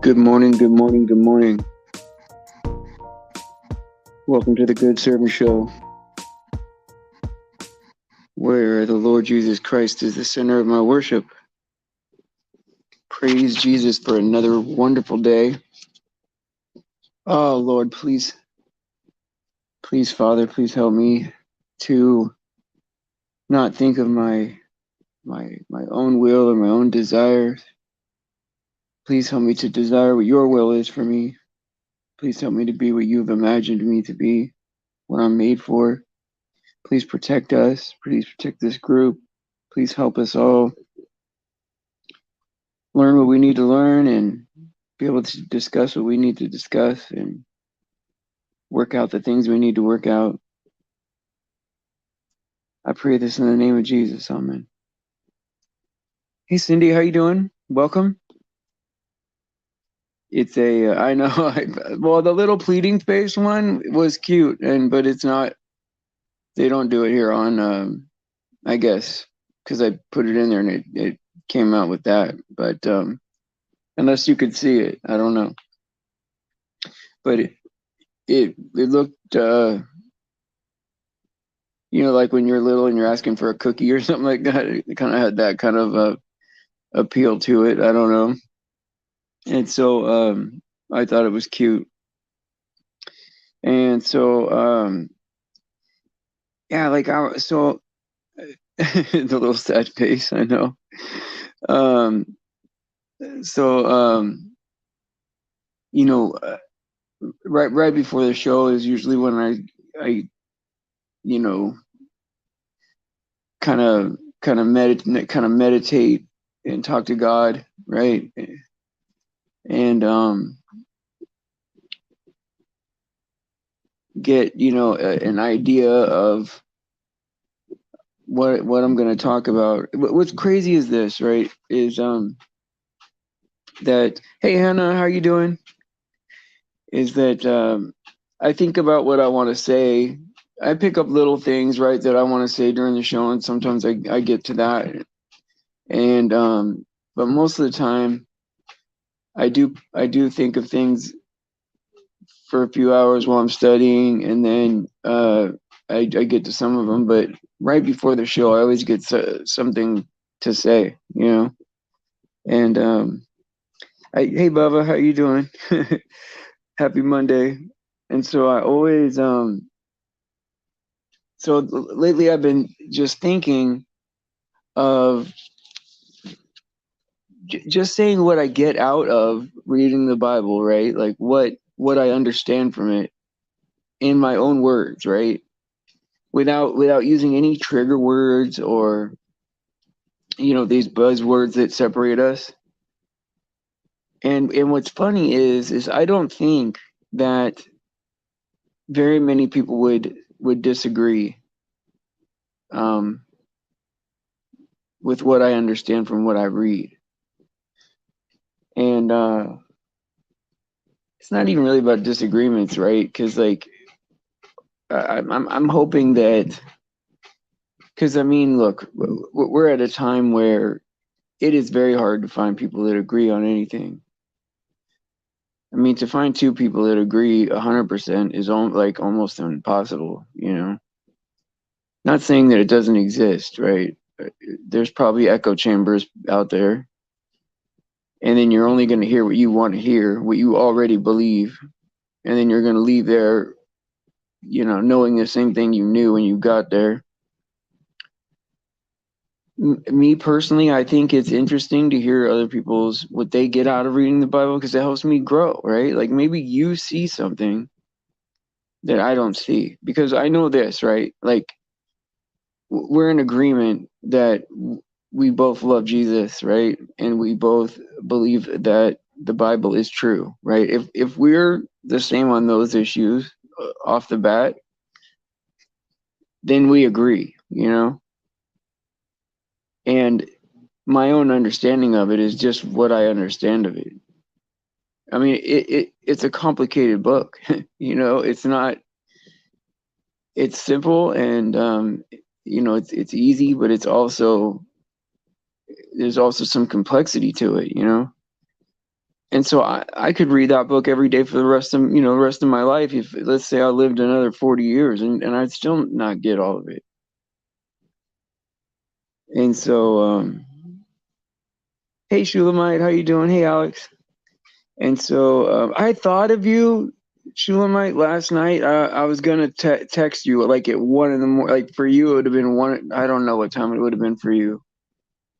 Good morning, good morning, good morning. Welcome to the Good Servant Show, where the Lord Jesus Christ is the center of my worship. Praise Jesus for another wonderful day. Oh, Lord, please, Father, please help me to not think of my own will or my own desires. Please help me to desire what your will is for me. Please help me to be what you've imagined me to be, what I'm made for. Please protect us. Please protect this group. Please help us all learn what we need to learn and be able to discuss what we need to discuss and work out the things we need to work out. I pray this in the name of Jesus. Amen. Hey, Cindy, how you doing? Welcome. It's I know, well, the little pleading face one was cute, but it's not, they don't do it here on, I guess, because I put it in there and it came out with that. But unless you could see it, I don't know. But it looked, like when you're little and you're asking for a cookie or something like that, it kind of had that kind of appeal to it. I don't know. And so I thought it was cute. And so, yeah, the little sad face, I know. Right before the show is usually when I kind of meditate and talk to God, right? And get an idea of what I'm going to talk about. What's crazy is this, right? Is that, hey Hannah, how you doing? Is that I think about what I want to say. I pick up little things, right, that I want to say during the show, and sometimes I get to that. And but most of the time, I do think of things for a few hours while I'm studying, and then I get to some of them. But right before the show, I always get something to say, And hey Bubba, how you doing? Happy Monday. And so I always so lately I've been just thinking of just saying what I get out of reading the Bible, right? Like what I understand from it in my own words, right? Without using any trigger words or these buzzwords that separate us. And what's funny is I don't think that very many people would disagree with what I understand from what I read. And it's not even really about disagreements, right? Because I'm hoping that, because I mean, look, we're at a time where it is very hard to find people that agree on anything. I mean, to find two people that agree 100% is almost impossible, Not saying that it doesn't exist, right? There's probably echo chambers out there. And then you're only going to hear what you want to hear, what you already believe. And then you're going to leave there, knowing the same thing you knew when you got there. Me personally, I think it's interesting to hear other people's what they get out of reading the Bible, because it helps me grow, right? Like maybe you see something that I don't see, because I know this, right? Like we're in agreement that we both love Jesus, right? And we both believe that the Bible is true, right? If we're the same on those issues off the bat, then we agree, And my own understanding of it is just what I understand of it. I mean, it's a complicated book, It's not. It's simple and it's easy, but there's also some complexity to it, And so I could read that book every day for the rest of my life. If let's say I lived another 40 years and I'd still not get all of it. And so, hey Shulamite, how you doing? Hey Alex. And so I thought of you, Shulamite, last night. I was gonna text you like at 1 in the morning. Like for you, it would have been one. I don't know what time it would have been for you.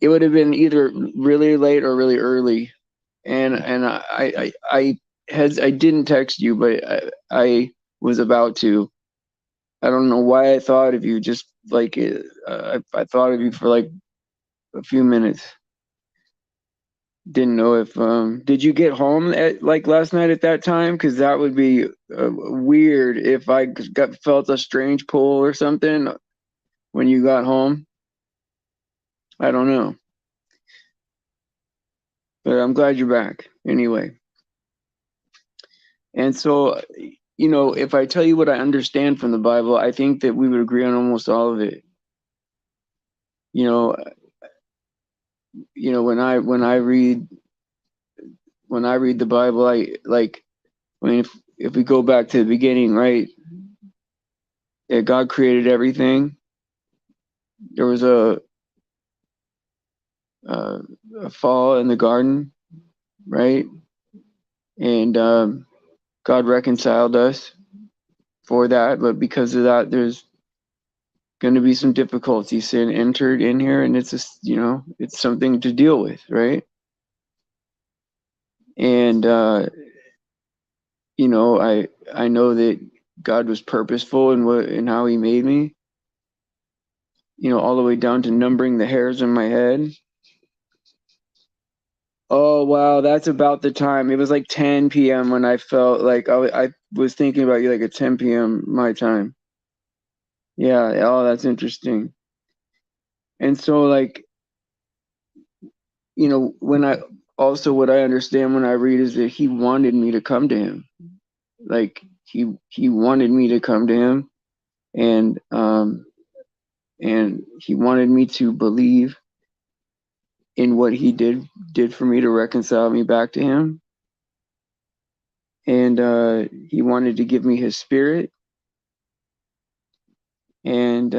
It would have been either really late or really early. And I didn't text you, but I was about to. I don't know why I thought of you. Just like I thought of you for like a few minutes. Didn't know if did you get home at like last night at that time? Because that would be weird if I felt a strange pull or something when you got home. I don't know, but I'm glad you're back anyway. And so, if I tell you what I understand from the Bible, I think that we would agree on almost all of it. You know, when I read the Bible, I like if we go back to the beginning, right? That God created everything. There was a fall in the garden, right? And God reconciled us for that, but because of that, there's going to be some difficulty. Sin entered in here, and it's just it's something to deal with, right? And I know that God was purposeful in how He made me. All the way down to numbering the hairs on my head. Oh wow, that's about the time. It was like 10 p.m. when I felt like I was thinking about you like at 10 p.m. my time. Yeah, oh, that's interesting. And so like, when what I understand when I read is that He wanted me to come to Him. Like he wanted me to come to Him, and He wanted me to believe in what He did for me to reconcile me back to Him. And He wanted to give me His Spirit. And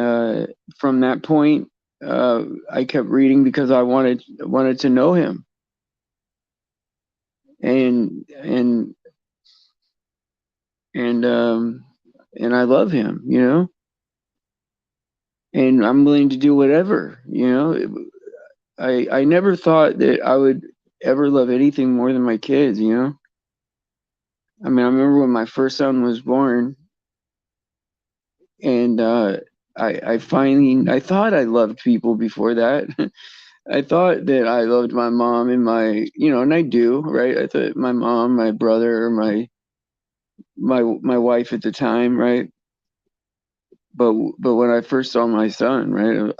from that point, I kept reading because I wanted to know Him. And I love Him, and I'm willing to do whatever, I never thought that I would ever love anything more than my kids, I mean, I remember when my first son was born, and I finally I thought I loved people before that. I thought that I loved my mom and and I do, right? I thought my mom, my brother, my wife at the time, right? But when I first saw my son, right,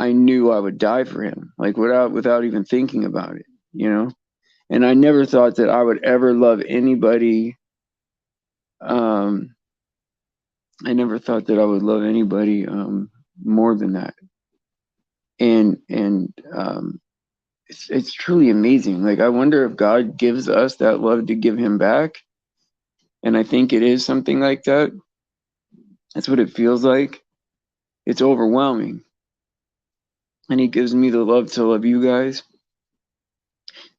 I knew I would die for him, like without even thinking about it, And I never thought that I would ever love anybody. I never thought that I would love anybody more than that. And it's truly amazing. Like I wonder if God gives us that love to give Him back. And I think it is something like that. That's what it feels like. It's overwhelming. And He gives me the love to love you guys.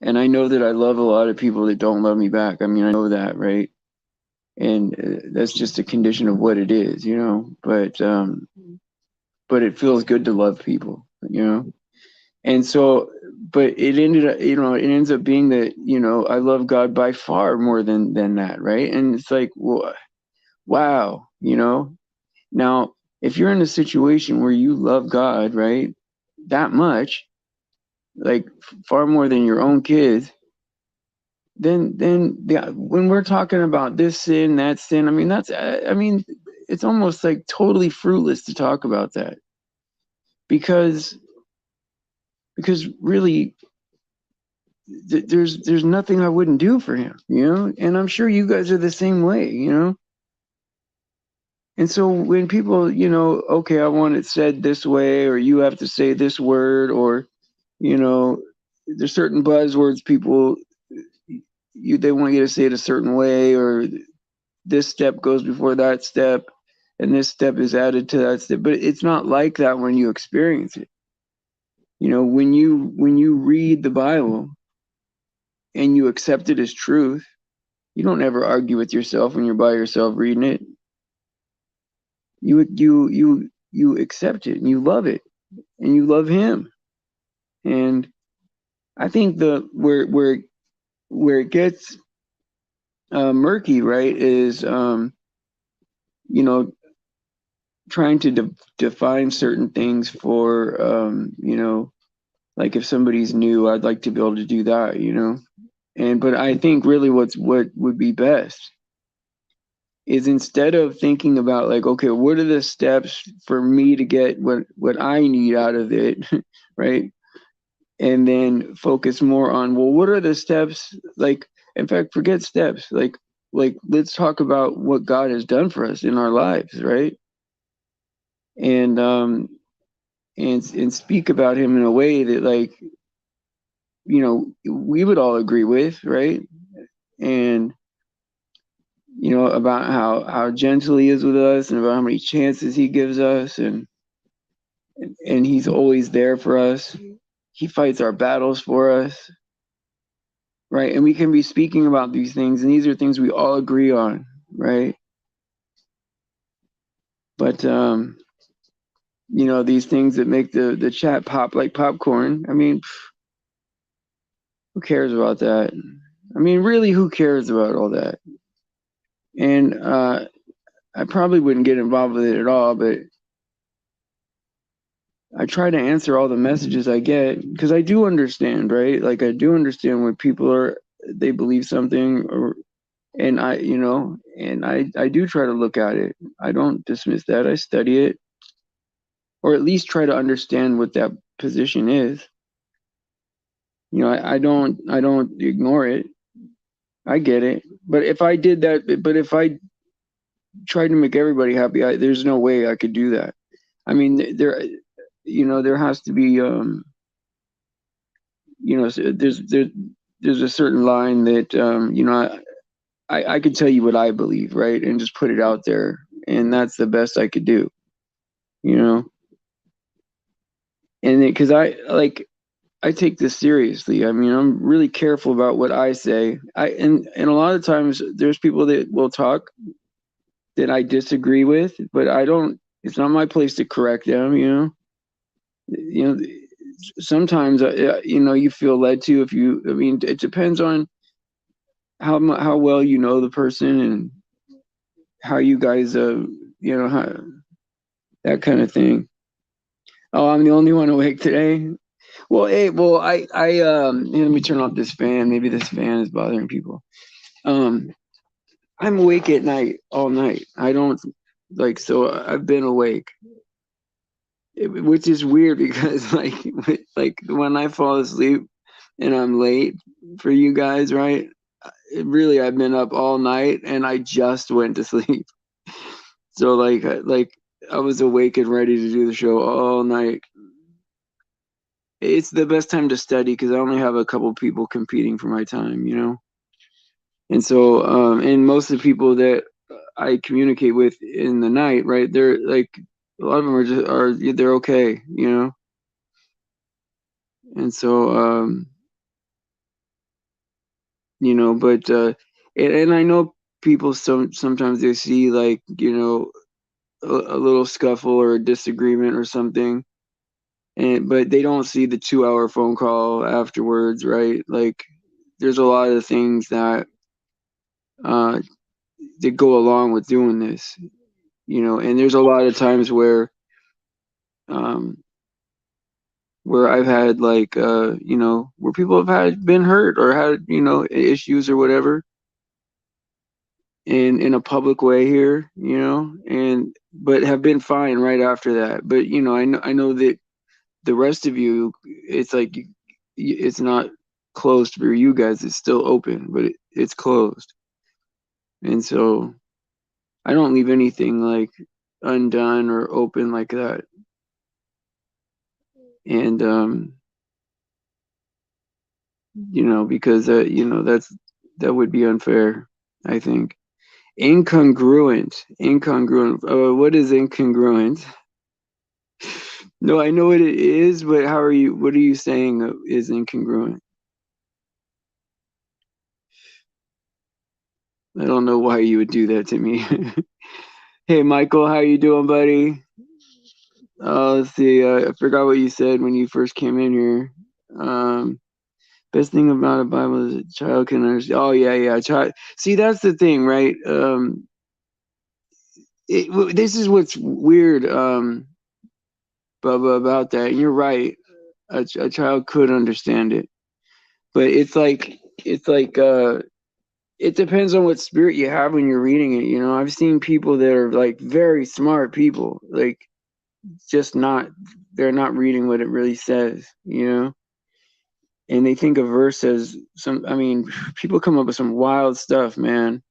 And I know that I love a lot of people that don't love me back. I mean, I know that, right? And that's just a condition of what it is, but it feels good to love people, And so, but it ended up, it ends up being that, I love God by far more than that, right? And it's like, well, wow, Now, if you're in a situation where you love God, right, that much, like far more than your own kids, then when we're talking about this sin, that sin, I mean, it's almost like totally fruitless to talk about that because really there's nothing I wouldn't do for Him, and I'm sure you guys are the same way, And so when people, okay, I want it said this way, or you have to say this word, or, there's certain buzzwords people they want you to say it a certain way, or this step goes before that step, and this step is added to that step. But it's not like that when you experience it. When you read the Bible and you accept it as truth, you don't ever argue with yourself when you're by yourself reading it. You accept it and you love it and you love him. And I think where it gets murky, right, is trying to define certain things for like if somebody's new, I'd like to be able to do that. But I think really what would be best is, instead of thinking about like, okay, what are the steps for me to get what I need out of it, right? And then focus more on, well, what are the steps? Like, in fact, forget steps. Like let's talk about what God has done for us in our lives, right? And and speak about him in a way that, like, we would all agree with, right? And about how gentle he is with us, and about how many chances he gives us, and he's always there for us. He fights our battles for us, right? And we can be speaking about these things, and these are things we all agree on, right? But these things that make the chat pop like popcorn. I mean, who cares about that? I mean, really, who cares about all that? And I probably wouldn't get involved with it at all, but I try to answer all the messages I get, because I do understand, right? Like, I do understand when people they believe something, and I do try to look at it. I don't dismiss that. I study it, or at least try to understand what that position is. I don't ignore it. I get it. But if I did that, but if I tried to make everybody happy, there's no way I could do that. I mean, there has to be, there's a certain line that, I could tell you what I believe, right, and just put it out there, and that's the best I could do, you know. And because I take this seriously. I mean, I'm really careful about what I say. And a lot of times there's people that will talk that I disagree with, but I don't. It's not my place to correct them. You know. Sometimes you feel led to, if you. I mean, it depends on how well you know the person, and how you guys how, that kind of thing. Oh, I'm the only one awake today. Well, hey, well, let me turn off this fan. Maybe this fan is bothering people. Um, I'm awake at night, all night. I don't so I've been awake, which is weird because like when I fall asleep and I'm late for you guys, right? Really, I've been up all night and I just went to sleep. So like I was awake and ready to do the show all night. It's the best time to study because I only have a couple people competing for my time. And so, and most of the people that I communicate with in the night, right? They're like, a lot of them they're okay. And so, but and I know people sometimes they see like a little scuffle or a disagreement or something, but they don't see the 2-hour phone call afterwards, right? Like, there's a lot of things uh, that go along with doing this. And there's a lot of times um, where I've had where people have been hurt or had issues or whatever, in a public way here, and but have been fine right after that. But I know that the rest of you, it's like it's not closed for you guys. It's still open, but it's closed. And so I don't leave anything like undone or open like that. And because that's That would be unfair, I think. Incongruent. Incongruent. What is incongruent? No, I know what it is, but what are you saying is incongruent? I don't know why you would do that to me. Hey, Michael, how you doing, buddy? Let's see. I forgot what you said when you first came in here. Um, Best thing about a Bible is a child can understand. Oh, yeah, yeah. Child. See, that's the thing, right? This is what's weird, Bubba, about that. And you're right. A child could understand it, but it's like it depends on what spirit you have when you're reading it. You know, I've seen people that are like very smart people, like just not they're not reading what it really says. You know, and they think a verse as some. I mean, people come up with some wild stuff, man.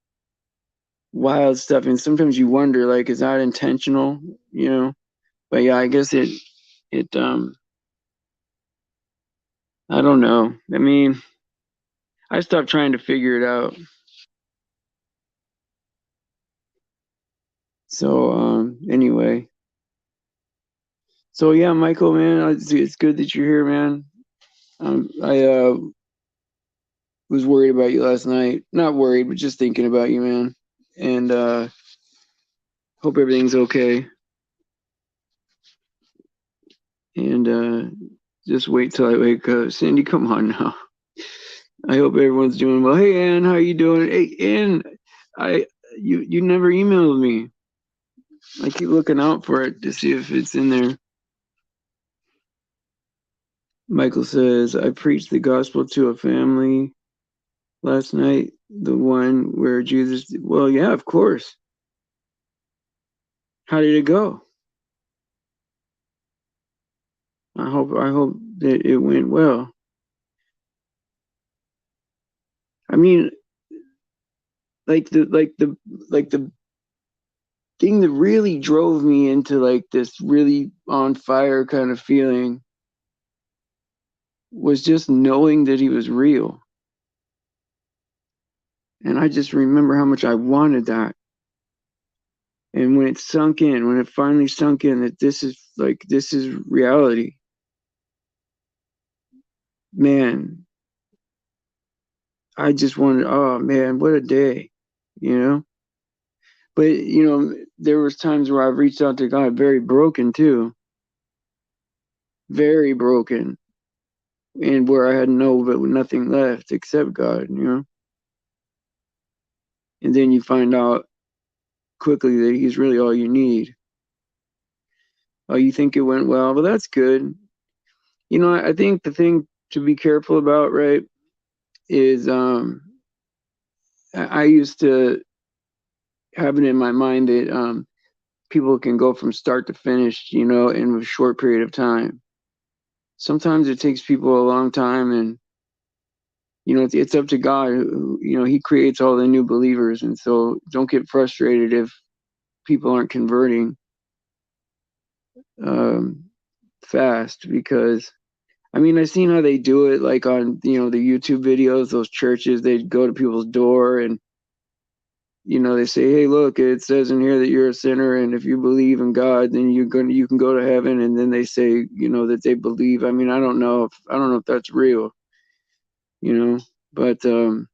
Wild stuff, and sometimes you wonder, like, is that intentional? You know, but yeah, I guess it. I don't know. I mean, I stopped trying to figure it out. So anyway, so yeah, Michael, man, it's good that you're here, man. I was worried about you last night. Not worried, but just thinking about you, man. And hope everything's okay. And just wait till I wake up. Cindy, come on now. I hope everyone's doing well. Hey, Ann, how you doing? Hey, Ann, I you never emailed me. I keep looking out for it to see if it's in there. Michael says, I preached the gospel to a family last night, the one where Jesus, well, yeah, of course. How did it go? I hope that it went well. I mean, like the thing that really drove me into like this really on fire kind of feeling was just knowing that he was real. And I just remember how much I wanted that. And when it sunk in, when it finally sunk in that this is reality, man, I just wanted, oh man, what a day, you know? But you know, there was times where I've reached out to God very broken too, very broken, and where I had nothing left except God, you know. And then you find out quickly that He's really all you need. Oh, you think it went well? Well, that's good. You know, I think the thing to be careful about, right, is I used to have it in my mind that people can go from start to finish, you know, in a short period of time. Sometimes it takes people a long time, and you know, it's up to God. You know, He creates all the new believers, and so don't get frustrated if people aren't converting um, fast, because I mean, I've seen how they do it, like on the YouTube videos. Those churches, they go to people's door and they say, "Hey, look, it says in here that you're a sinner, and if you believe in God, then you can go to heaven." And then they say, that they believe. I mean, I don't know if that's real, you know, but to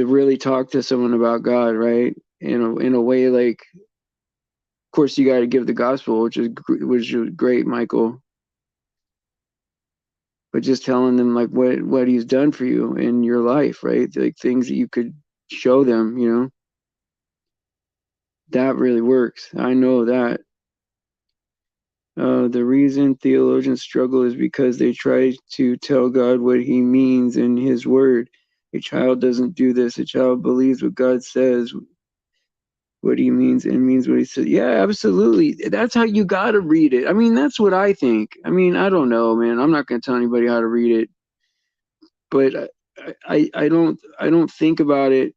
really talk to someone about God, right? In a way, like, of course, you got to give the gospel, which is great, Michael. But just telling them like what He's done for you in your life, right? Like things that you could show them, that really works. I know that. The reason theologians struggle is because they try to tell God what He means in His word. A child doesn't do this. A child believes what God says, what He means, and means what He says. Yeah, absolutely. That's how you got to read it. I mean, that's what I think. I mean, I don't know, man. I'm not going to tell anybody how to read it, but I don't think about it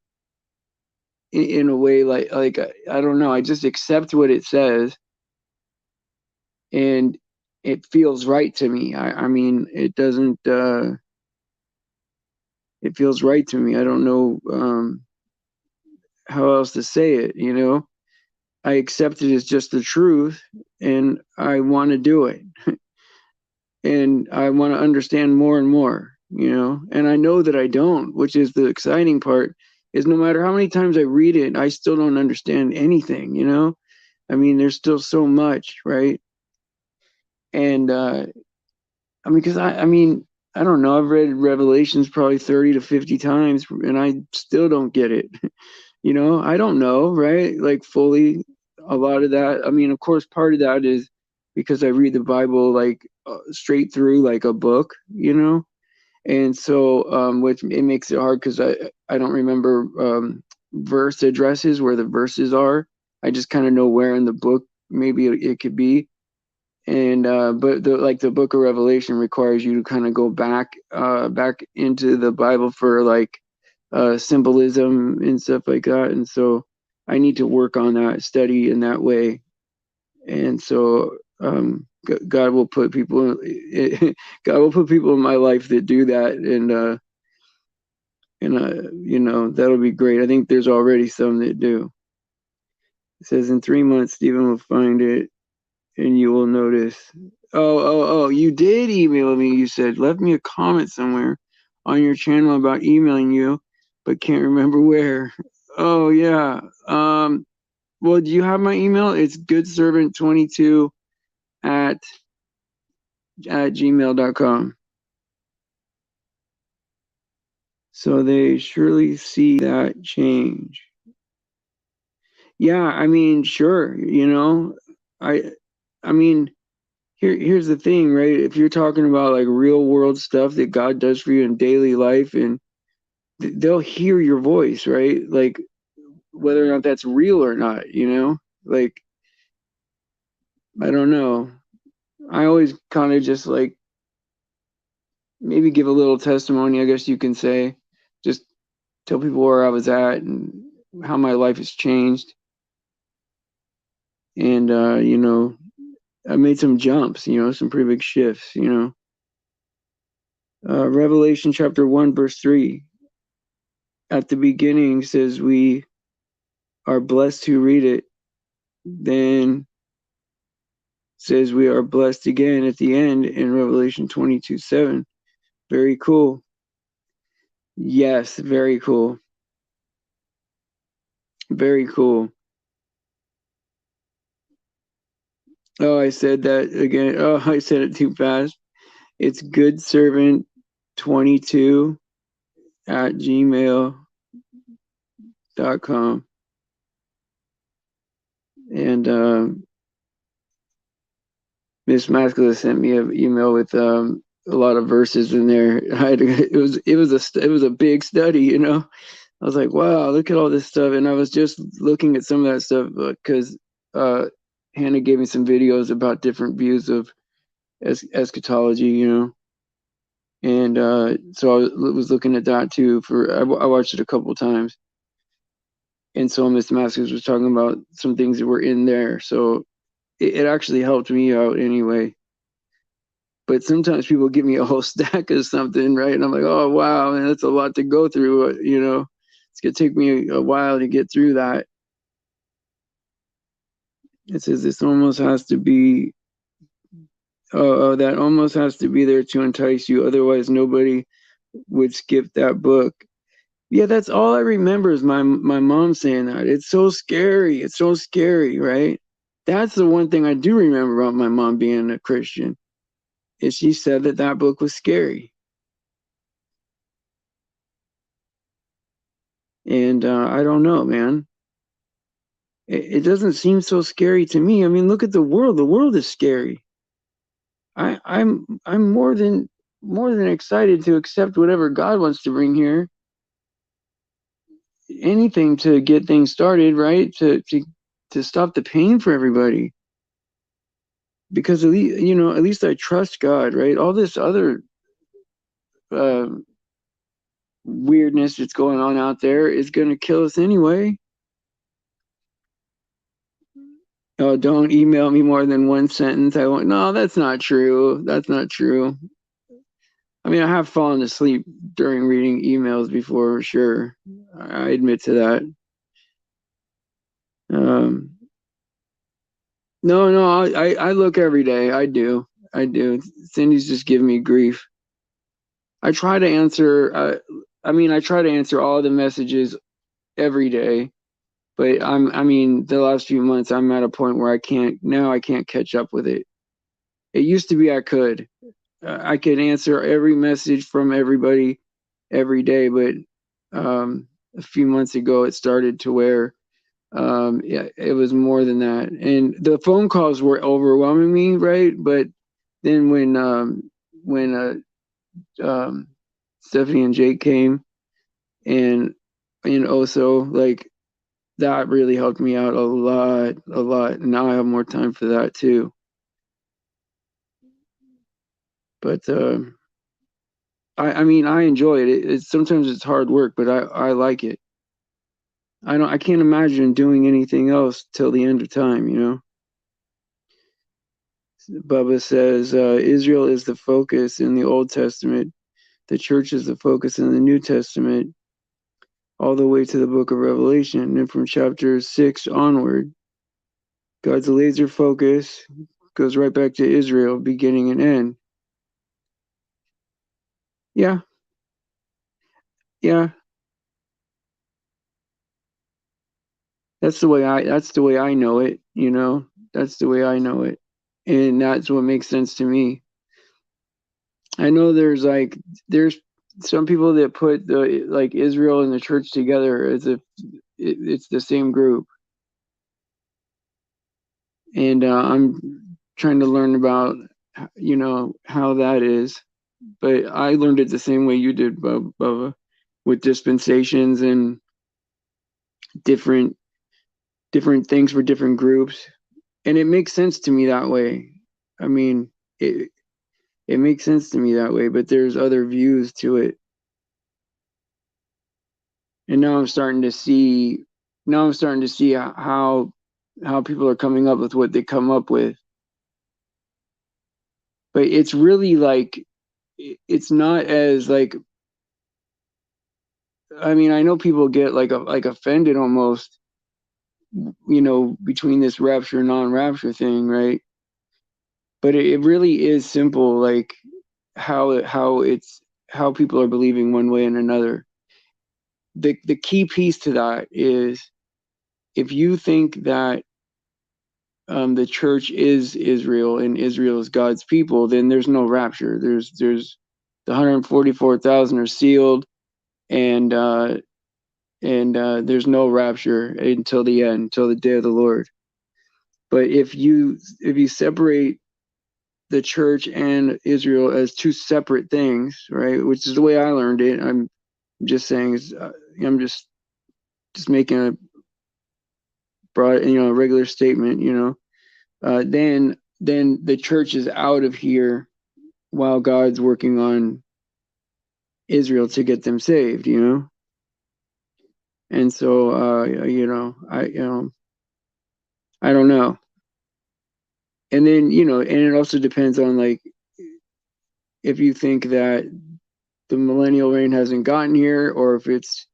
in a way like I don't know. I just accept what it says, and it feels right to me. I mean, it doesn't. it feels right to me. I don't know how else to say it, you know. I accept it as just the truth, and I want to do it, and I want to understand more and more, you know. And I know that I don't, which is the exciting part. Is no matter how many times I read it, I still don't understand anything, you know. I mean, there's still so much, right? And I mean, because I mean, I don't know. I've read Revelations probably 30 to 50 times, and I still don't get it. You know, I don't know, right? Like fully a lot of that. I mean, of course, part of that is because I read the Bible like straight through like a book, you know? And so, which it makes it hard because I don't remember verse addresses where the verses are. I just kind of know where in the book maybe it could be. And but the book of Revelation requires you to kind of go back into the Bible for like symbolism and stuff like that. And so I need to work on that, study in that way. And so God will put people God will put people in my life that do that, and you know, that'll be great. I think there's already some that do. It says in 3 months Stephen will find it and you will notice. Oh, you did email me. You said left me a comment somewhere on your channel about emailing you, but can't remember where. Oh yeah. Well, do you have my email? It's goodservant22 at gmail.com. So they surely see that change. Yeah, I mean, sure, you know, I I mean, here's the thing, right? If you're talking about like real world stuff that God does for you in daily life, and they'll hear your voice, right? Like whether or not that's real or not, you know? Like I don't know. I always kind of just like maybe give a little testimony, I guess you can say. Just tell people where I was at and how my life has changed. And you know, I made some jumps, you know, some pretty big shifts, you know. Revelation chapter 1, verse 3. At the beginning says we are blessed who read it. Then says we are blessed again at the end in Revelation 22:7. Very cool. Yes, very cool. Very cool. Oh, I said that again. Oh, I said it too fast. It's goodservant22 at gmail.com. And Miss Mascula sent me an email with a lot of verses in there. It was a big study, you know. I was like, wow, look at all this stuff, and I was just looking at some of that stuff because Hannah gave me some videos about different views of eschatology, you know, and so I was looking at that too. I watched it a couple of times, and so Miss Mascula was talking about some things that were in there, so it actually helped me out anyway. But sometimes people give me a whole stack of something, right? And I'm like, oh wow, man, that's a lot to go through. You know, it's gonna take me a while to get through that. It says this almost has to be, that almost has to be there to entice you. Otherwise, nobody would skip that book. Yeah, that's all I remember is my mom saying that. It's so scary. It's so scary, right? That's the one thing I do remember about my mom being a Christian. Is she said that that book was scary. And I don't know, man. It doesn't seem so scary to me. I mean, look at the world. The world is scary. I'm more than excited to accept whatever God wants to bring here. Anything to get things started, right? To stop the pain for everybody. Because at least, you know, at least I trust God, right? All this other uh, weirdness that's going on out there is going to kill us anyway. Oh, don't email me more than one sentence. I won't. No, that's not true. That's not true. I mean, I have fallen asleep during reading emails before, sure. I admit to that. No, I look every day. I do. Cindy's just giving me grief. I try to answer. I try to answer all the messages every day, but I mean, the last few months, I'm at a point where I can't. Now I can't catch up with it. It used to be I could. I could answer every message from everybody every day, but a few months ago, it started to where yeah, it was more than that, and the phone calls were overwhelming me, right? But then when Stephanie and Jake came, and also like that really helped me out a lot. And now I have more time for that too. But I mean, I enjoy it. It's sometimes it's hard work, but I like it. I can't imagine doing anything else till the end of time, you know. Bubba says Israel is the focus in the Old Testament. The church is the focus in the New Testament, all the way to the book of Revelation. And from chapter 6 onward, God's laser focus goes right back to Israel, beginning and end. Yeah, yeah. That's the way I know it, you know. That's the way I know it. And that's what makes sense to me. I know there's some people that put the like Israel and the church together as if it's the same group. And I'm trying to learn about how that is, but I learned it the same way you did, Bubba, with dispensations and different different things for different groups, and it makes sense to me that way. I mean, it makes sense to me that way, but there's other views to it, and now I'm starting to see how people are coming up with what they come up with, but it's really like it's not as like I mean, I know people get like offended almost, between this rapture non-rapture thing, right? But it really is simple, like how people are believing one way and another. The key piece to that is if you think that the church is Israel and Israel is God's people, then there's no rapture. There's the 144,000 are sealed, and there's no rapture until the end, until the day of the Lord. But if you separate the church and Israel as two separate things, right? Which is the way I learned it. I'm just saying, I'm just making a broad, a regular statement, then the church is out of here while God's working on Israel to get them saved, And so, I don't know. And then, and it also depends on like if you think that the millennial reign hasn't gotten here, or if it's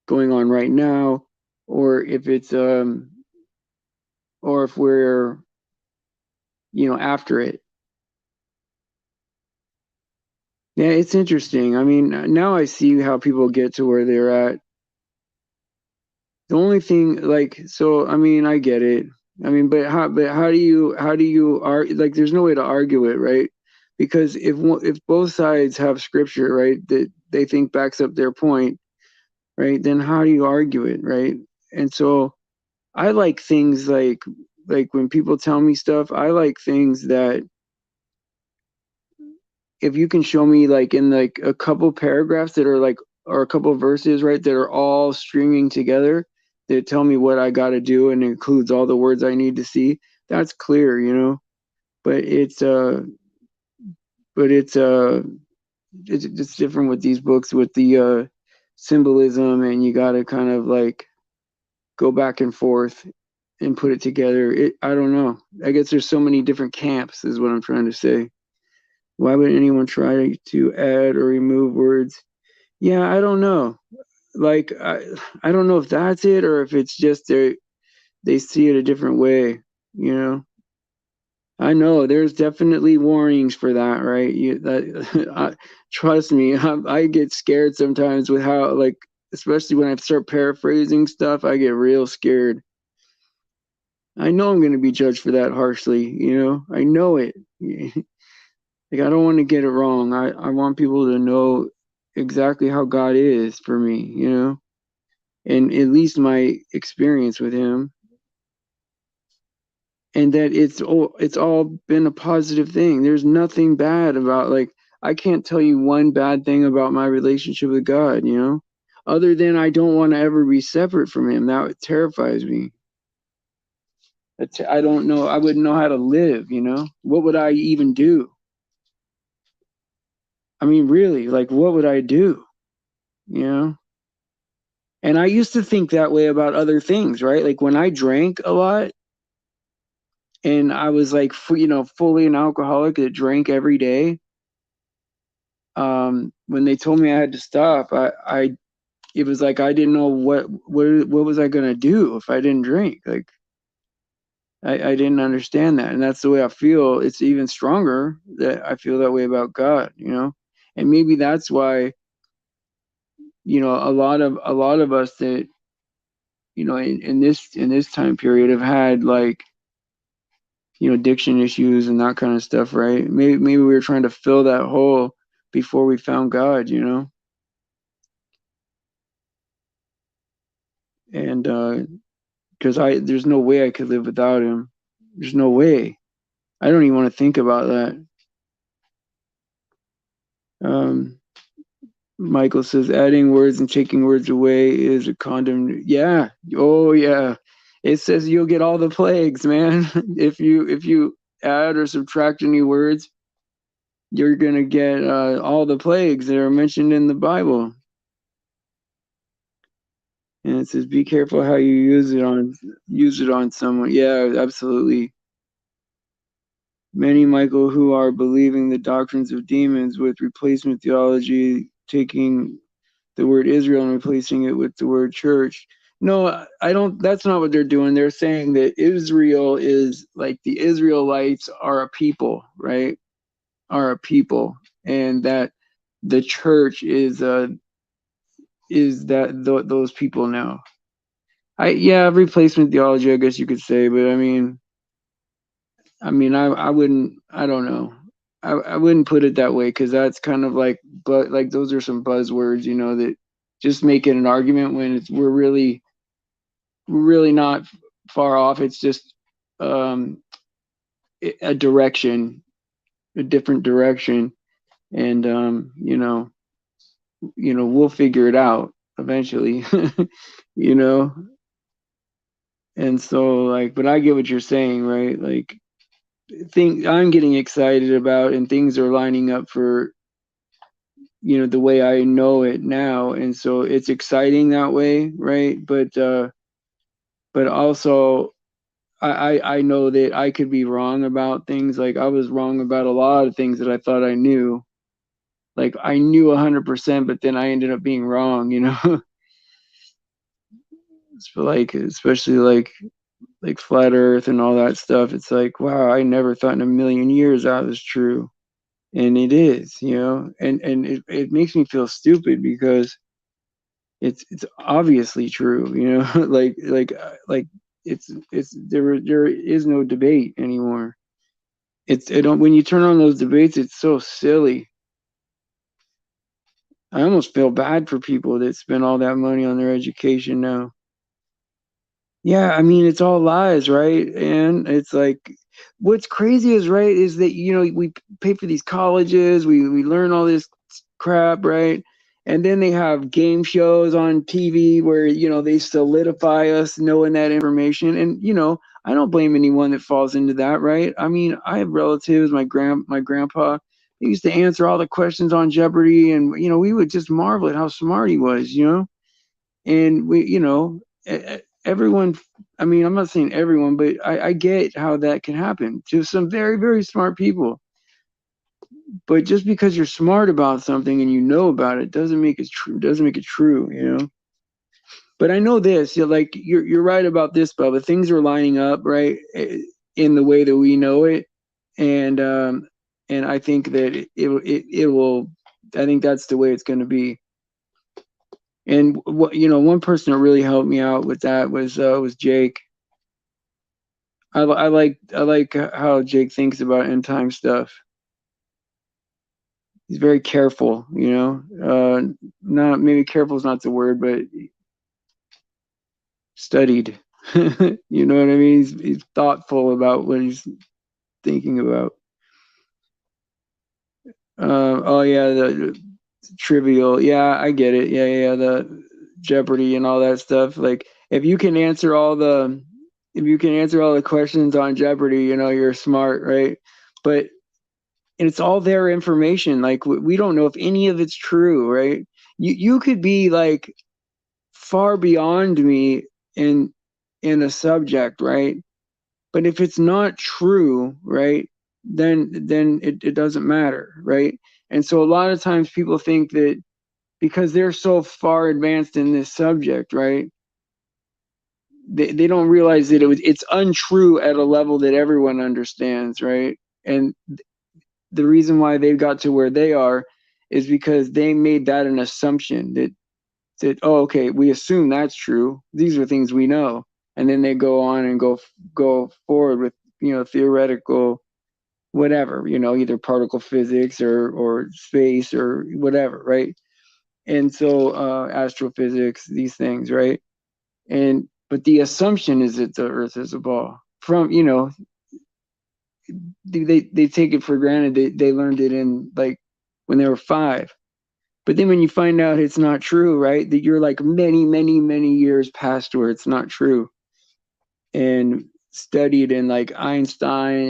going on right now, or if it's or if we're after it. Yeah, it's interesting. I mean, now I see how people get to where they're at. The only thing, like, so I mean, I get it. I mean, but how do you argue? Like, there's no way to argue it, right? Because if both sides have scripture, right, that they think backs up their point, right, then how do you argue it, right? And so I like things like when people tell me stuff, I like things that if you can show me like in like a couple paragraphs that are like or a couple verses, right, that are all stringing together that tell me what I got to do and includes all the words I need to see, that's clear, but but it's different with these books with the symbolism, and you got to kind of like go back and forth and put it together. I don't know. I guess there's so many different camps is what I'm trying to say. Why would anyone try to add or remove words Yeah, I don't know. Like I don't know if that's it or if it's just they see it a different way, you know. I know there's definitely warnings for that, right? Trust me, I get scared sometimes with how, like, especially when I start paraphrasing stuff, I get real scared. I know I'm going to be judged for that harshly, you know. I know it. Like, I don't want to get it wrong. I want people to know exactly how God is for me, you know, and at least my experience with Him, and that it's all been a positive thing. There's nothing bad about, like, I can't tell you one bad thing about my relationship with God, you know, other than I don't want to ever be separate from Him. That terrifies me. I don't know. I wouldn't know how to live, you know. What would I even do? I mean, really, like, what would I do? You know? And I used to think that way about other things, right? Like when I drank a lot and I was like, you know, fully an alcoholic that drank every day. When they told me I had to stop, it was like I didn't know what was I gonna do if I didn't drink. Like I didn't understand that, and that's the way I feel. It's even stronger that I feel that way about God, you know, and maybe that's why, you know, a lot of us that, you know, in this time period have had, like, you know, addiction issues and that kind of stuff, right? Maybe we were trying to fill that hole before we found God, you know, and because I there's no way I could live without Him. There's no way. I don't even want to think about that. Um, Michael says adding words and taking words away is a condom. Yeah. Oh yeah. It says you'll get all the plagues, man. If you add or subtract any words, you're gonna get all the plagues that are mentioned in the Bible. And it says be careful how you use it on someone. Yeah, absolutely. Many, Michael, who are believing the doctrines of demons with replacement theology, taking the word Israel and replacing it with the word church. No, I don't. That's not what they're doing. They're saying that Israel is like the Israelites are a people, right? Are a people, and that the church is those people now. Yeah, replacement theology, I guess you could say, but I wouldn't. I don't know. I wouldn't put it that way because that's kind of like, but like those are some buzzwords, you know, that just make it an argument when we're really not far off. It's just um, a direction, a different direction, and we'll figure it out eventually, you know. And so, like, but I get what you're saying, right? Like, think I'm getting excited about, and things are lining up for, the way I know it now, and so it's exciting that way, right? But also I know that I could be wrong about things. Like I was wrong about a lot of things that I thought I knew. Like I knew 100%, but then I ended up being wrong, you know. So like especially like flat Earth and all that stuff. It's like, wow, I never thought in a million years that was true, and it is, you know. And it makes me feel stupid because it's obviously true, you know. Like it's there is no debate anymore. It don't When you turn on those debates, it's so silly. I almost feel bad for people that spend all that money on their education now. Yeah, I mean it's all lies, right? And it's like what's crazy is, right, is that, we pay for these colleges, we learn all this crap, right? And then they have game shows on TV where, they solidify us knowing that information. And, I don't blame anyone that falls into that, right? I mean, I have relatives, my grandpa, he used to answer all the questions on Jeopardy, and, we would just marvel at how smart he was, and everyone, I mean, I'm not saying everyone, but I get how that can happen to some very, very smart people. But just because you're smart about something and you know about it doesn't make it true. Doesn't make it true, you know. But I know this. Like you're right about this, Bubba. Things are lining up right in the way that we know it, and I think that it will. I think that's the way it's going to be. And what one person that really helped me out with that was Jake. I like how Jake thinks about end time stuff. He's very careful, you know. Not maybe careful is not the word, but studied. You know what I mean? He's thoughtful about what he's thinking about. Oh yeah, the trivial. Yeah, I get it. Yeah, the Jeopardy and all that stuff. Like if you can answer all the questions on Jeopardy, you're smart, right? But it's all their information. Like we don't know if any of it's true, right? You could be like far beyond me in a subject, right? But if it's not true, right, then it doesn't matter, right? And so a lot of times people think that because they're so far advanced in this subject, right, they don't realize that it's untrue at a level that everyone understands, right? And the reason why they got to where they are is because they made that an assumption that oh, okay, we assume that's true. These are things we know, and then they go on and go forward with theoretical whatever, either particle physics or space or whatever, right? And so astrophysics, these things, right? And but the assumption is that the Earth is a ball. From they take it for granted. They learned it in like when they were 5. But then when you find out it's not true, right? That you're like many, many, many years past where it's not true. And studied in like Einstein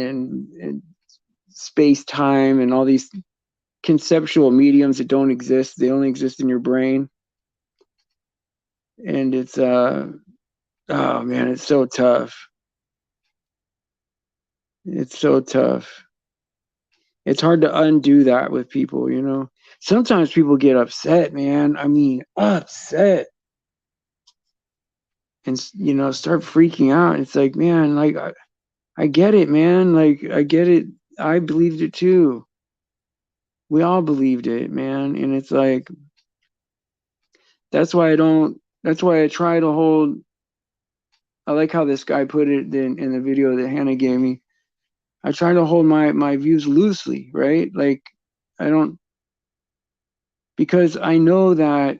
and space time and all these conceptual mediums that don't exist. They only exist in your brain. And it's oh man, it's so tough. It's so tough. It's hard to undo that with people, you know. Sometimes people get upset, man. I mean, upset. And start freaking out. It's like, man, like I get it, man. Like I get it. I believed it too. We all believed it, man. And it's like that's why I try to hold. I like how this guy put it in the video that Hannah gave me. I try to hold my views loosely, right? Like I don't, because I know that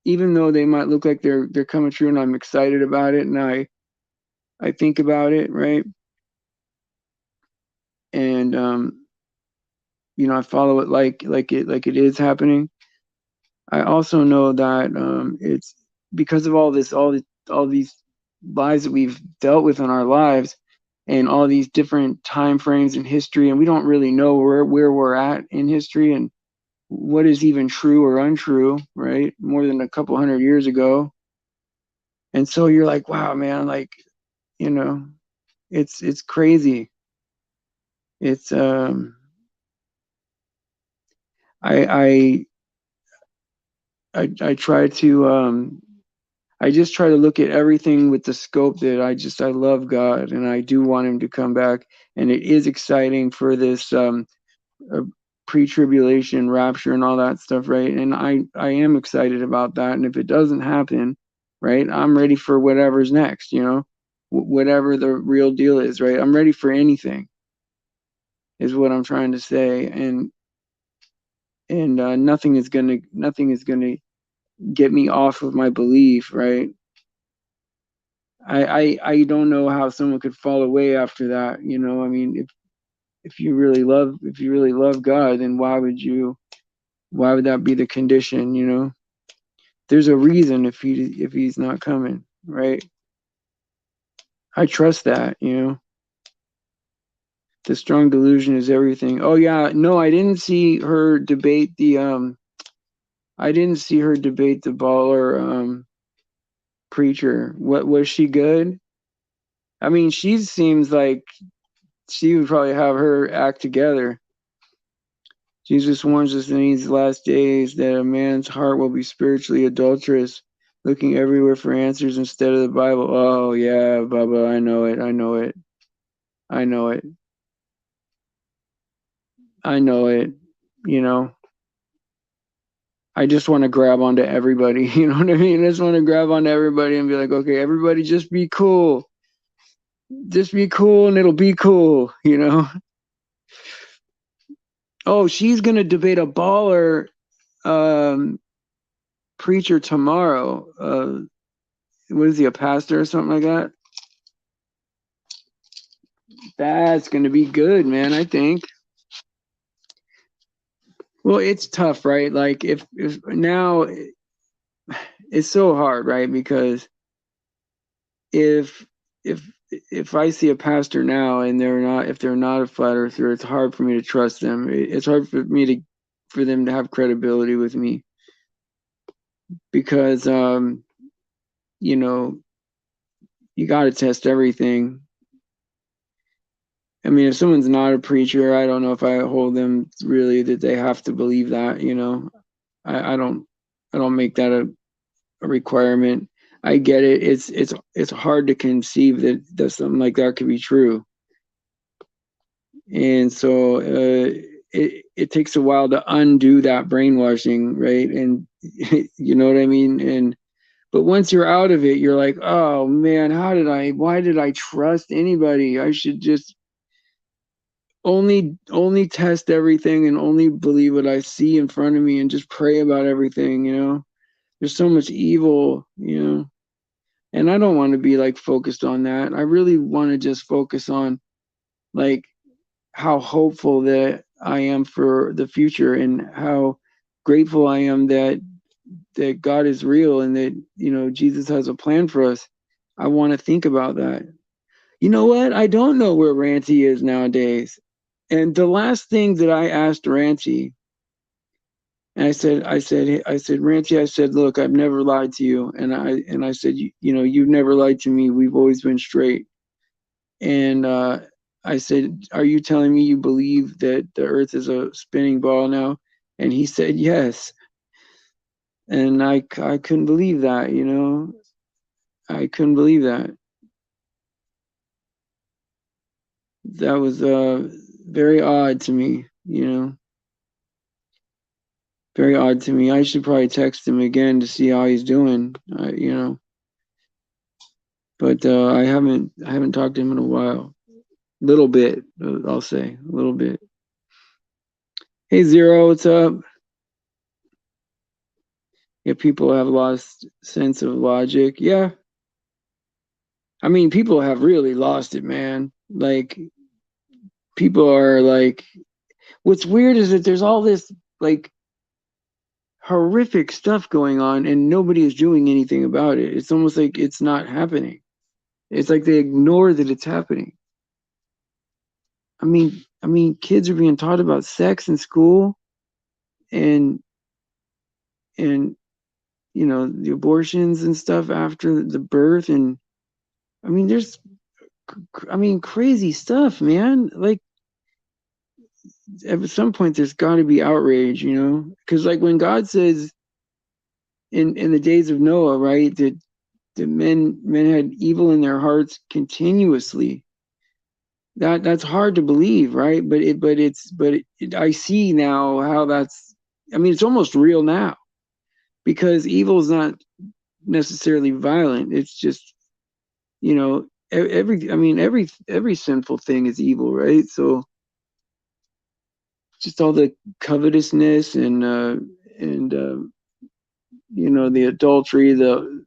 even though they might look like they're coming true and I'm excited about it and I think about it, right? And I follow it like it is happening. I also know that it's because of all these lives that we've dealt with in our lives and all these different time frames in history, and we don't really know where we're at in history and what is even true or untrue, right? More than a couple hundred years ago. And so you're like, wow, man, like, you know, it's crazy. It's I I try to I just try to look at everything with the scope that I love God and I do want him to come back. And it is exciting for this uh, pre-tribulation rapture and all that stuff, right? And I am excited about that. And if it doesn't happen, right, I'm ready for whatever's next, whatever the real deal is, right? I'm ready for anything is what I'm trying to say. And nothing is gonna get me off of my belief, right? I don't know how someone could fall away after that. I mean, if you really love God, then why would that be the condition? There's a reason if he's not coming, right? I trust that. The strong delusion is everything. Oh yeah, no, I didn't see her debate the baller preacher. What was she good? I mean, she seems like she would probably have her act together. Jesus warns us in these last days that a man's heart will be spiritually adulterous, looking everywhere for answers instead of the Bible. Oh, yeah, Bubba, I know it. I know it. I know it. I know it. You know, I just want to grab onto everybody. You know what I mean? I just want to grab onto everybody and be like, okay, everybody just be cool. Just be cool and it'll be cool, you know? Oh, she's going to debate a baller preacher tomorrow. What is he, a pastor or something like that? That's going to be good, man, I think. Well, it's tough, right? Like if now it's so hard, right? Because if if if I see a pastor now and if they're not a flat earther, it's hard for me to trust them. It's hard for them to have credibility with me because you know, you got to test everything. I mean, if someone's not a preacher, I don't know if I hold them really that they have to believe that, you know. I don't make that a requirement. I get it. It's hard to conceive that something like that could be true. And so it takes a while to undo that brainwashing, right? And you know what I mean? And but once you're out of it, you're like, oh man, why did I trust anybody? I should just only test everything and only believe what I see in front of me and just pray about everything, you know. There's so much evil, you know. And I don't want to be like focused on that. I really want to just focus on like how hopeful that I am for the future and how grateful I am that God is real and that, you know, Jesus has a plan for us. I want to think about that. You know what? I don't know where Ranty is nowadays. And the last thing that I asked Ranty, and I said, Ranty, I said, look, I've never lied to you. And I said, you know, you've never lied to me. We've always been straight. And I said, are you telling me you believe that the earth is a spinning ball now? And he said, yes. And I couldn't believe that, you know, I couldn't believe that. That was very odd to me, you know, very odd to me. I should probably text him again to see how he's doing, you know, but I haven't talked to him in a while. Little bit, I'll say, a little bit. Hey, Zero, what's up? Yeah, people have lost sense of logic. Yeah, I mean, people have really lost it, man. Like, people are like, what's weird is that there's all this like horrific stuff going on and nobody is doing anything about it. It's almost like it's not happening. It's like they ignore that it's happening. I mean, kids are being taught about sex in school and and you know, the abortions and stuff after the birth and I mean, crazy stuff, man. Like at some point there's got to be outrage, you know, because like when God says in the days of Noah, right, that the men had evil in their hearts continuously. That's hard to believe, right? I see now how that's. I mean, it's almost real now because evil is not necessarily violent. It's just, you know, every sinful thing is evil, right? So just all the covetousness and you know, the adultery, the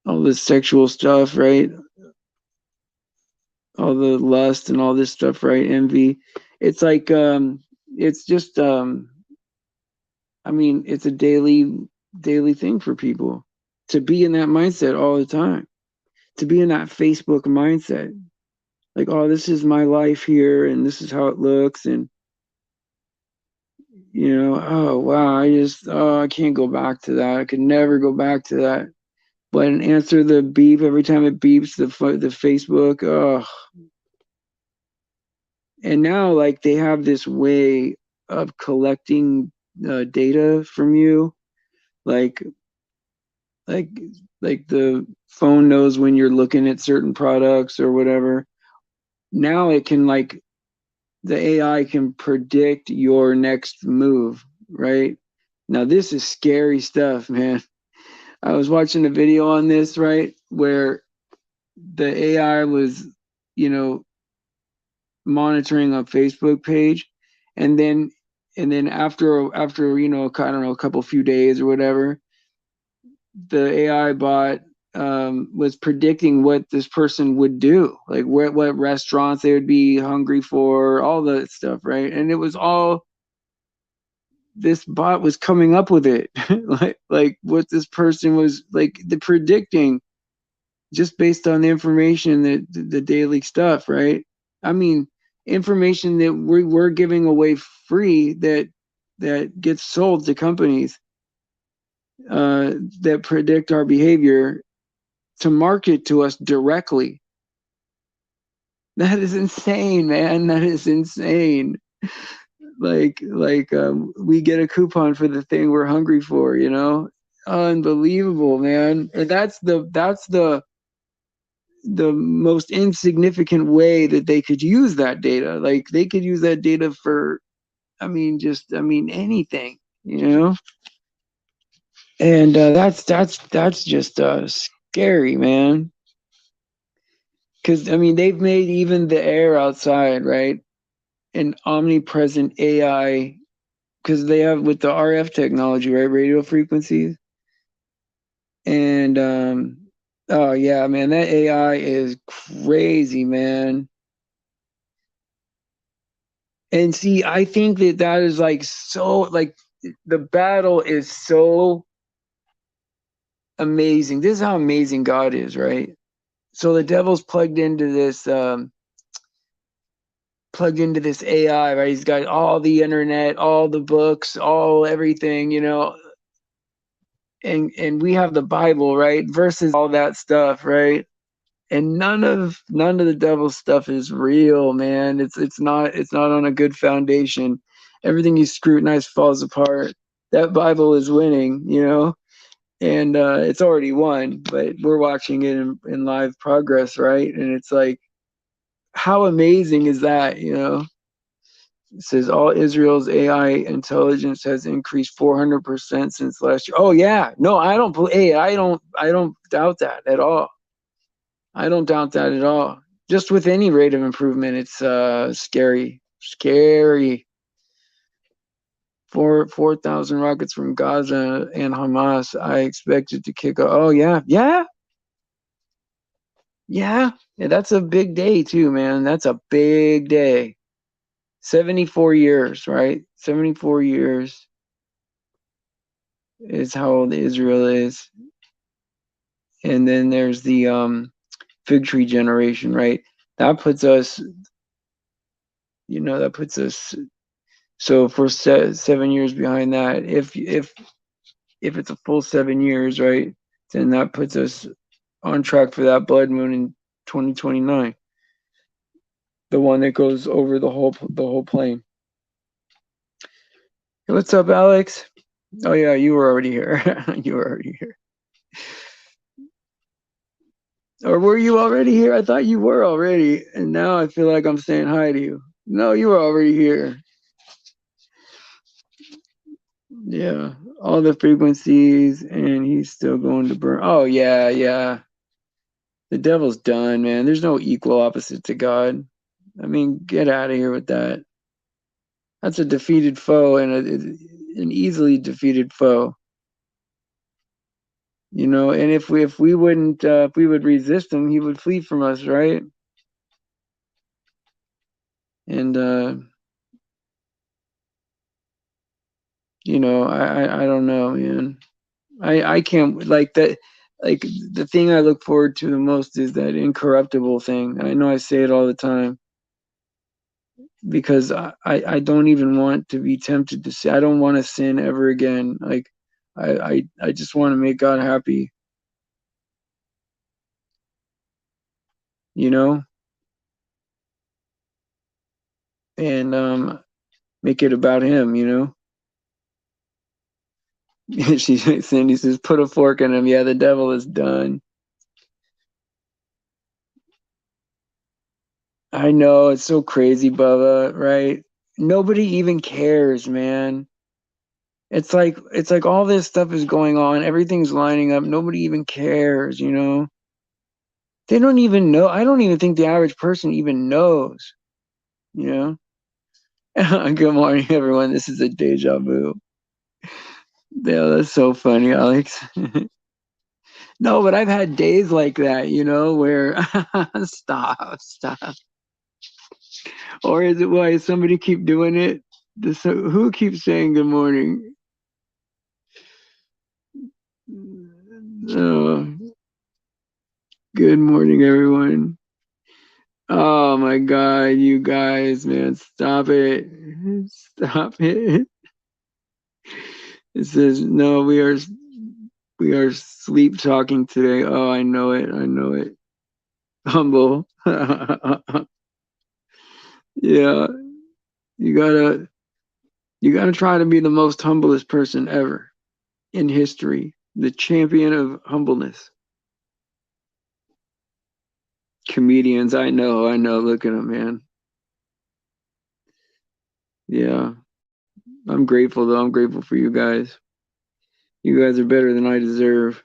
all this sexual stuff, right? All the lust and all this stuff, right? Envy. It's like it's just I mean, it's a daily thing for people to be in that mindset all the time. To be in that Facebook mindset. Like, oh, this is my life here and this is how it looks and you know, oh wow, I can't go back to that. I could never go back to that. But answer the beep every time it beeps the Facebook. Oh, And now, like, they have this way of collecting data from you, like like like the phone knows when you're looking at certain products or whatever. Now it can, like, the AI can predict your next move, right? Now this is scary stuff, man. I was watching a video on this, right, where the AI was, you know, monitoring a Facebook page, and then after I don't know, a couple few days or whatever, the AI bot was predicting what this person would do, like what restaurants they would be hungry for, all that stuff, right? And it was all this bot was coming up with it, like what this person was like the predicting just based on the information that the daily stuff, right? I mean, information that we're giving away free that gets sold to companies that predict our behavior to market to us directly. That is insane, man. That is insane. We get a coupon for the thing we're hungry for, you know? Unbelievable, man. And that's the most insignificant way that they could use that data. Like they could use that data for, I mean, anything, you know? And that's just scary, man. Because I mean, they've made even the air outside, right, an omnipresent AI. Because they have with the RF technology, right, radio frequencies, and oh yeah, man, that AI is crazy, man. And see, I think that is like so like the battle is so amazing. This is how amazing God is, right? So the devil's plugged into this AI, right? He's got all the internet, all the books, all everything, and we have the Bible, right? Versus all that stuff, right? And none of the devil's stuff is real, man. It's not on a good foundation. Everything you scrutinize falls apart. That Bible is winning, and it's already won, but we're watching it in live progress, right? And it's like, how amazing is that, It says all Israel's AI intelligence has increased 400% since last year. Oh yeah, no, I don't doubt that at all. I don't doubt that at all. Just with any rate of improvement, it's scary, scary. 4,000 rockets from Gaza and Hamas. I expected to kick off. Oh yeah, yeah, yeah. Yeah, that's a big day too, man. That's a big day. 74 years, right? 74 years is how old Israel is. And then there's the fig tree generation, right? That puts us, that puts us. So if we're 7 years behind that, if it's a full 7 years, right, then that puts us on track for that blood moon in 2029, the one that goes over the whole plane. Hey, what's up, Alex? Oh yeah, you were already here. You were already here. Or were you already here? I thought you were already, and now I feel like I'm saying hi to you. No, you were already here. Yeah, all the frequencies, and he's still going to burn. Oh yeah, yeah. The devil's done, man. There's no equal opposite to God. I mean, get out of here with that. That's a defeated foe and an easily defeated foe. And if we would resist him, he would flee from us, right? And I don't know, man. I can't like that. Like the thing I look forward to the most is that incorruptible thing. I know I say it all the time because I don't even want to be tempted to sin. I don't want to sin ever again. Like I just want to make God happy, you know? and make it about him, you know. Cindy says, put a fork in him. Yeah, the devil is done. I know, it's so crazy, Bubba, right? Nobody even cares, man. It's like all this stuff is going on, everything's lining up, nobody even cares, you know? They don't even know. I don't even think the average person even knows, you know? Good morning, everyone. This is a deja vu. Yeah, that's so funny, Alex. No, but I've had days like that, you know, where stop. Or is it why somebody keep doing it? Who keeps saying good morning? Oh, good morning, everyone. Oh my God, you guys, man, stop it. Stop it. It says, no, we are sleep talking today. Oh, I know it. I know it. Humble. Yeah, you gotta you gotta try to be the most humblest person ever in history. The champion of humbleness. Comedians, I know. Look at them, man. Yeah. I'm grateful though. I'm grateful for you guys. You guys are better than I deserve.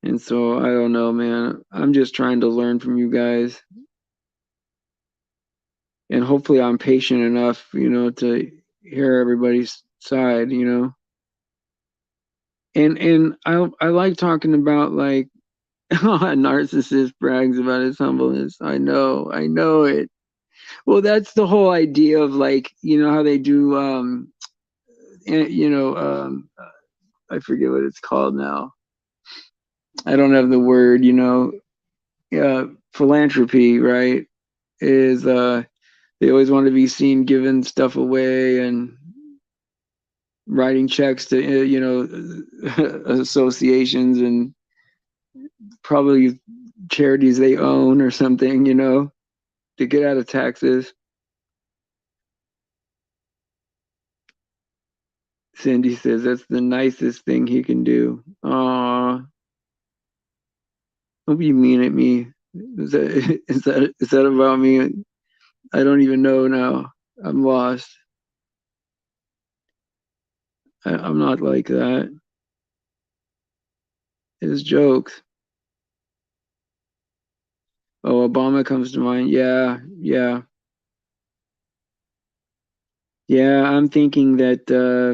And so I don't know, man. I'm just trying to learn from you guys. And hopefully I'm patient enough, you know, to hear everybody's side, you know. And I like talking about like a narcissist brags about his humbleness. I know it. Well, that's the whole idea of like, you know how they do you know, I forget what it's called now. I don't have the word, you know, philanthropy, right? Is they always want to be seen giving stuff away and writing checks to you know associations and probably charities they own or something, you know, to get out of taxes. Cindy says that's the nicest thing he can do. Aw, hope you mean it, me. Is that about me? I don't even know now. I'm lost. I'm not like that. It's jokes. Oh, Obama comes to mind. Yeah, yeah, yeah. I'm thinking that,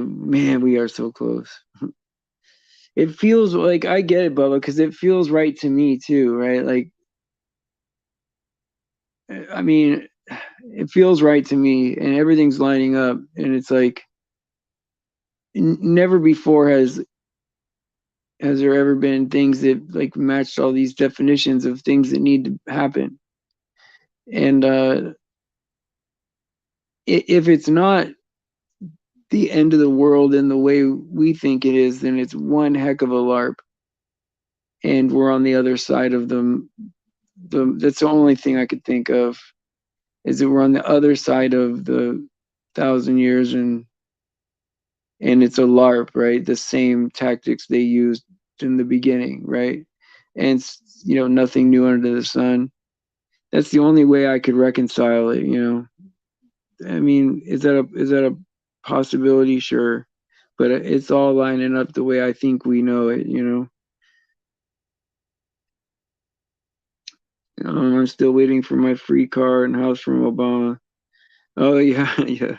man, we are so close. It feels like I get it, Bubba, because it feels right to me too, right? Like, I mean, it feels right to me, and everything's lining up, and it's like never before has there ever been things that like matched all these definitions of things that need to happen. And if it's not the end of the world in the way we think it is, then it's one heck of a LARP. And we're on the other side of them. That's the only thing I could think of is that we're on the other side of the 1,000 years and it's a LARP, right? The same tactics they used in the beginning, right? And you know, nothing new under the sun. That's the only way I could reconcile it, you know. I mean, is that a possibility? Sure, but it's all lining up the way I think we know it, you know. I'm still waiting for my free car and house from Obama. Oh yeah, yeah.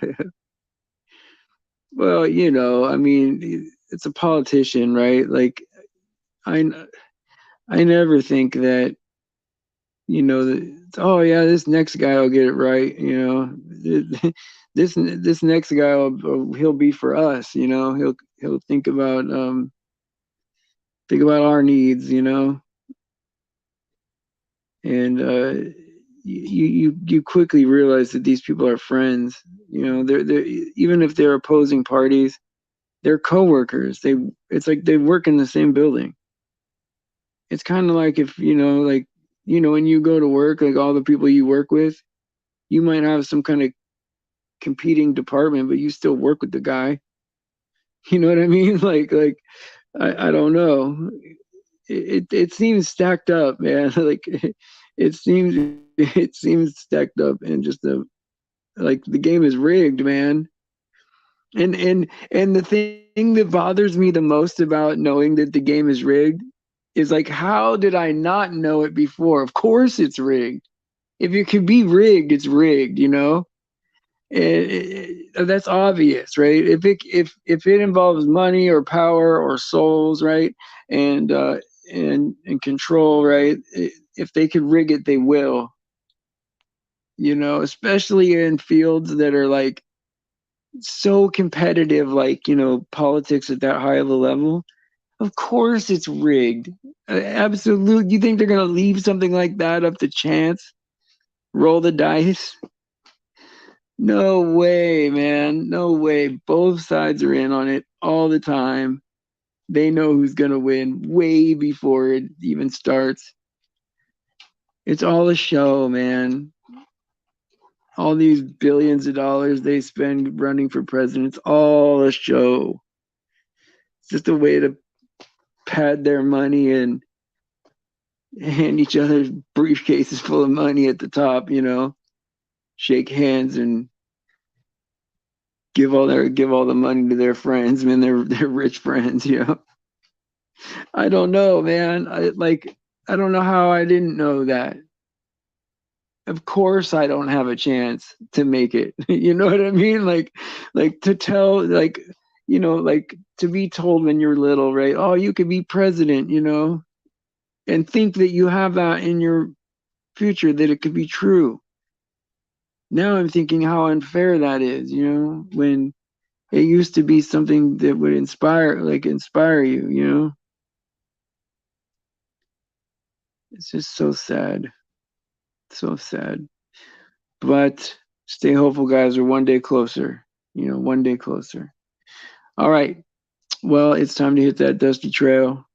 Well, you know, I mean, it's a politician, right? Like, I I never think that, you know, that, oh yeah, this next guy will get it right, you know. This next guy he'll be for us, you know. He'll think about our needs, you know. And you quickly realize that these people are friends. You know, they're even if they're opposing parties, they're coworkers. It's like they work in the same building. It's kind of like if you know, like you know, when you go to work, like all the people you work with, You might have some kind of competing department, but you still work with the guy. You know what I mean? Like I don't know. It seems stacked up, man. Like it seems stacked up, and just like the game is rigged, man. And the thing that bothers me the most about knowing that the game is rigged is like, how did I not know it before? Of course it's rigged. If it can be rigged, it's rigged, you know? That's obvious, right? If it involves money or power or souls, right? And and control, right? If they could rig it, they will, you know, especially in fields that are like so competitive, like, you know, politics at that high of a level. Of course it's rigged. Absolutely. You think they're going to leave something like that up to chance? Roll the dice? No way, man. No way. Both sides are in on it all the time. They know who's going to win way before it even starts. It's all a show, man. All these billions of dollars they spend running for president, it's all a show. It's just a way to pad their money and hand each other briefcases full of money at the top, you know, shake hands and give all the money to their friends, man, their rich friends, you know. I don't know, man. I don't know how I didn't know that. Of course I don't have a chance to make it. You know what I mean? Like to tell like you know, like to be told when you're little, right? Oh, you could be president, you know, and think that you have that in your future, that it could be true. Now I'm thinking how unfair that is, you know, when it used to be something that would inspire you, you know? It's just so sad. So sad. But stay hopeful, guys. We're one day closer, you know, one day closer. All right. Well, it's time to hit that dusty trail.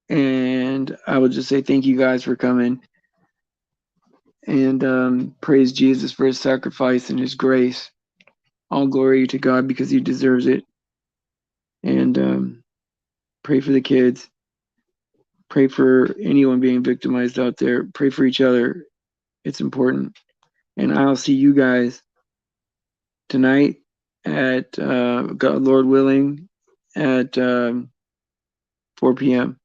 And I will just say thank you guys for coming. And praise Jesus for his sacrifice and his grace. All glory to God because he deserves it. And pray for the kids. Pray for anyone being victimized out there. Pray for each other. It's important. And I'll see you guys tonight at God, Lord willing, at 4 p.m.